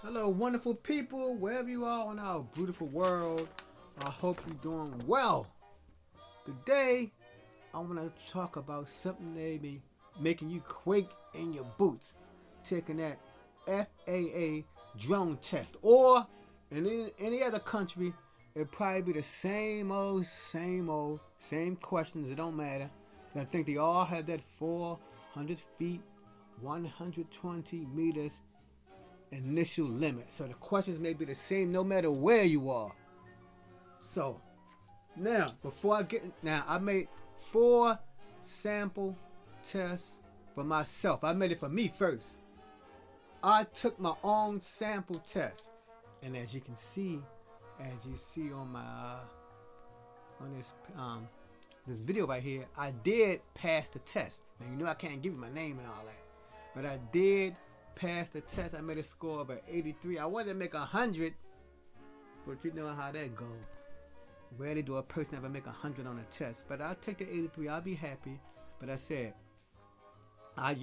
Hello, wonderful people, wherever you are on our beautiful world. I hope you're doing well. Today, I want to talk about something that may making you quake in your boots. Taking that FAA drone test, or in any other country, it'd probably be the same questions. It don't matter. I think they all have that 400 feet, 120 meters initial limit. So the questions may be the same no matter where you are. So now, I made 4 sample tests for myself. I made it for me first. I took my own sample test, and as you see on my on this video right here, I did pass the test. Now you know I can't give you my name and all that, but I did pass the test. I made a score of 83. I wanted to make 100, but you know how that goes. Rarely do a person ever make 100 on a test, but I'll take the 83. I'll be happy. But I said I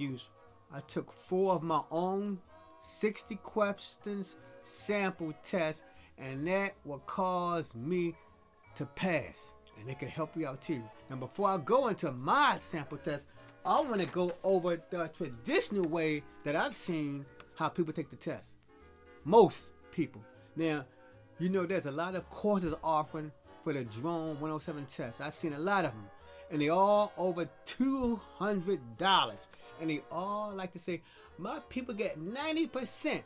took 4 of my own 60 questions sample test, and that will cause me to pass, and it can help you out too. Now before I go into my sample test, I want to go over the traditional way that I've seen how people take the test. Most people. Now, you know there's a lot of courses offering for the drone 107 test. I've seen a lot of them, and they all over $200. And they all like to say, my people get 90%.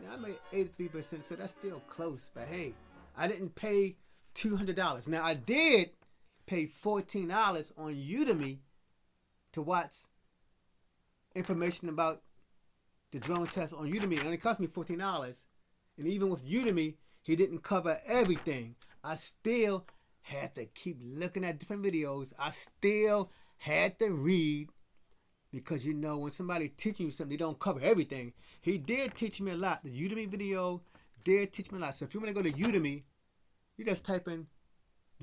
Now I made 83%, so that's still close. But hey, I didn't pay $200. Now I did pay $14 on Udemy to watch information about the drone test on Udemy. It only cost me $14. And even with Udemy, he didn't cover everything. I still had to keep looking at different videos. I still had to read, because you know when somebody teaching you something, they don't cover everything. He did teach me a lot. The Udemy video did teach me a lot. So if you want to go to Udemy, you just type in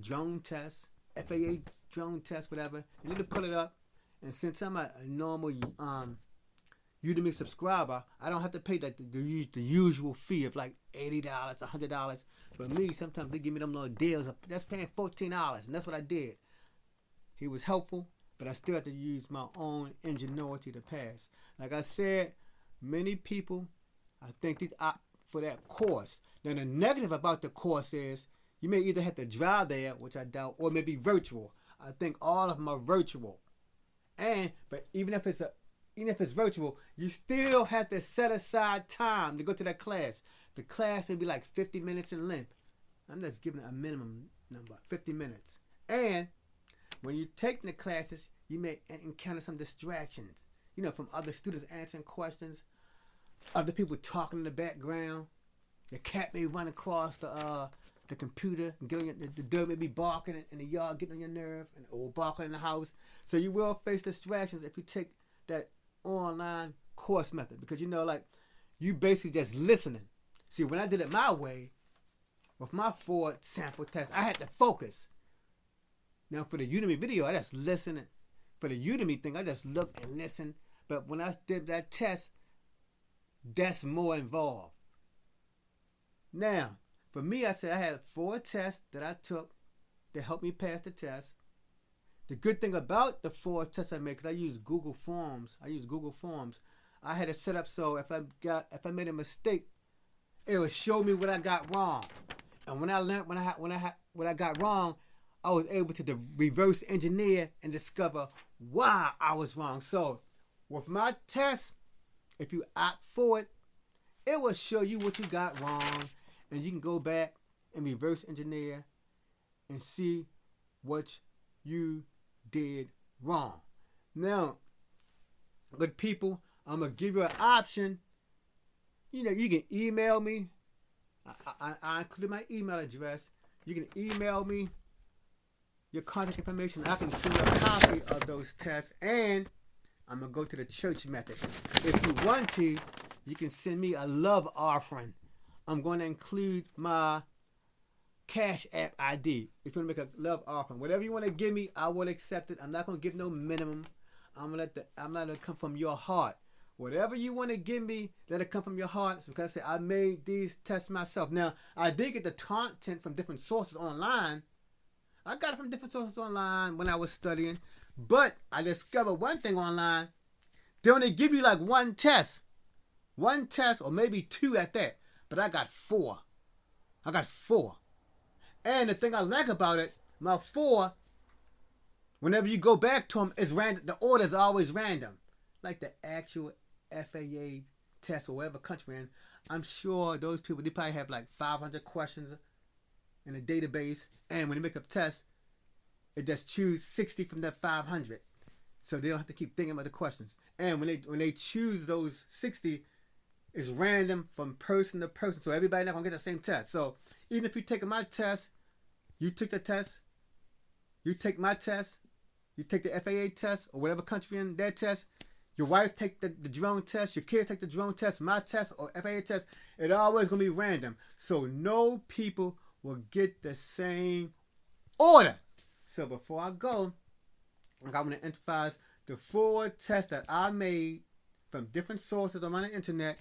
drone test, FAA drone test, whatever, and it'll pull it up. And since I'm a normal Udemy subscriber, I don't have to pay the usual fee of like $80, $100. For me, sometimes they give me them little deals of just paying $14, and that's what I did. He was helpful, but I still have to use my own ingenuity to pass. Like I said, many people, I think they opt for that course. Now the negative about the course is you may either have to drive there, which I doubt, or maybe virtual. I think all of them are virtual. But even if it's virtual, you still have to set aside time to go to that class. The class may be like 50 minutes in length. I'm just giving a minimum number, 50 minutes. And when you're taking the classes, you may encounter some distractions. You know, from other students answering questions, other people talking in the background. The cat may run across the computer and get on the dog may be barking in the yard, getting on your nerve, or barking in the house. So you will face distractions if you take that online course method, because you know, like, you basically just listening. See, when I did it my way, with my 4 sample tests, I had to focus. Now for the Udemy video, I just listened. For the Udemy thing, I just looked and listened. But when I did that test, that's more involved. Now, for me, I said I had 4 tests that I took to help me pass the test. The good thing about the 4 tests I made, because I use Google Forms. I had it set up so if I made a mistake, it would show me what I got wrong. And when I learned what I got wrong, I was able to reverse engineer and discover why I was wrong. So with my test, if you opt for it, it will show you what you got wrong, and you can go back and reverse engineer and see what you did wrong. Now, good people, I'm gonna give you an option. You know, you can email me. I included my email address. You can email me your contact information. I can send you a copy of those tests, and I'm gonna go to the church method. If you want to, you can send me a love offering. I'm going to include my Cash App ID. If you want to make a love offering, whatever you want to give me, I will accept it. I'm not going to give no minimum. I'm gonna let it come from your heart. Whatever you want to give me, let it come from your heart. So because I say I made these tests myself. Now, I did get the content from different sources online. I got it from different sources online when I was studying. But I discovered one thing online. They only give you like one test. One test or maybe two at that. But I got four. I got four. And the thing I like about it, my four, whenever you go back to them, it's random. The order is always random. Like the actual FAA test or whatever country in. I'm sure those people, they probably have like 500 questions in a database. And when they make a test, it just choose 60 from that 500. So they don't have to keep thinking about the questions. And when they choose those 60, it's random from person to person. So everybody not going to get the same test. So even if you take my test, you took the test, you take my test, you take the FAA test or whatever country in their test, your wife take the drone test, your kids take the drone test, my test or FAA test, it always going to be random. So no people will get the same order. So before I go, I want to emphasize the 4 tests that I made from different sources on the internet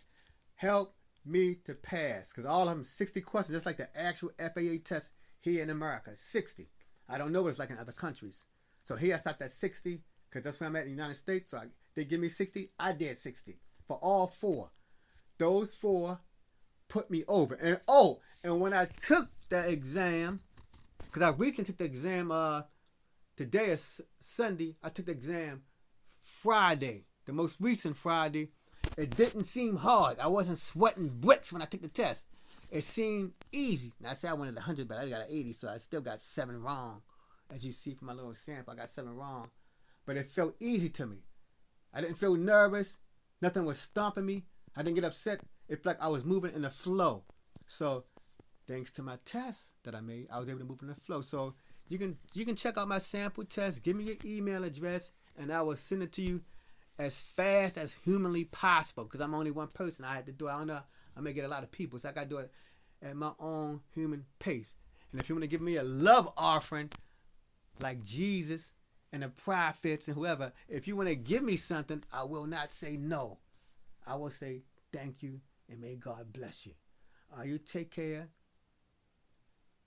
help me to pass. Because all of them 60 questions, just like the actual FAA test here in America, 60. I don't know what it's like in other countries. So here I stopped at 60 because that's where I'm at in the United States. So they give me 60. I did 60 for all 4. Those 4 put me over. And when I took the exam, because I recently took the exam, today is Sunday, I took the exam Friday, the most recent Friday. It didn't seem hard. I wasn't sweating bricks when I took the test. It seemed easy. Now, I said I wanted 100, but I got an 80, so I still got 7 wrong. As you see from my little sample, I got 7 wrong. But it felt easy to me. I didn't feel nervous. Nothing was stomping me. I didn't get upset. It felt like I was moving in the flow. So, thanks to my test that I made, I was able to move in the flow. So, you can check out my sample test. Give me your email address, and I will send it to you as fast as humanly possible. Because I'm only one person. I had to do it. I don't know. I may get a lot of people, so I got to do it at my own human pace. And if you want to give me a love offering, like Jesus and the prophets and whoever, if you want to give me something, I will not say no. I will say thank you and may God bless you. You take care.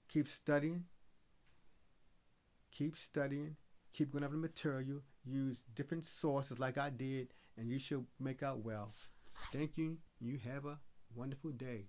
Keep studying. Keep studying. Keep going over the material. Use different sources like I did, and you should make out well. Thank you. You have a wonderful day.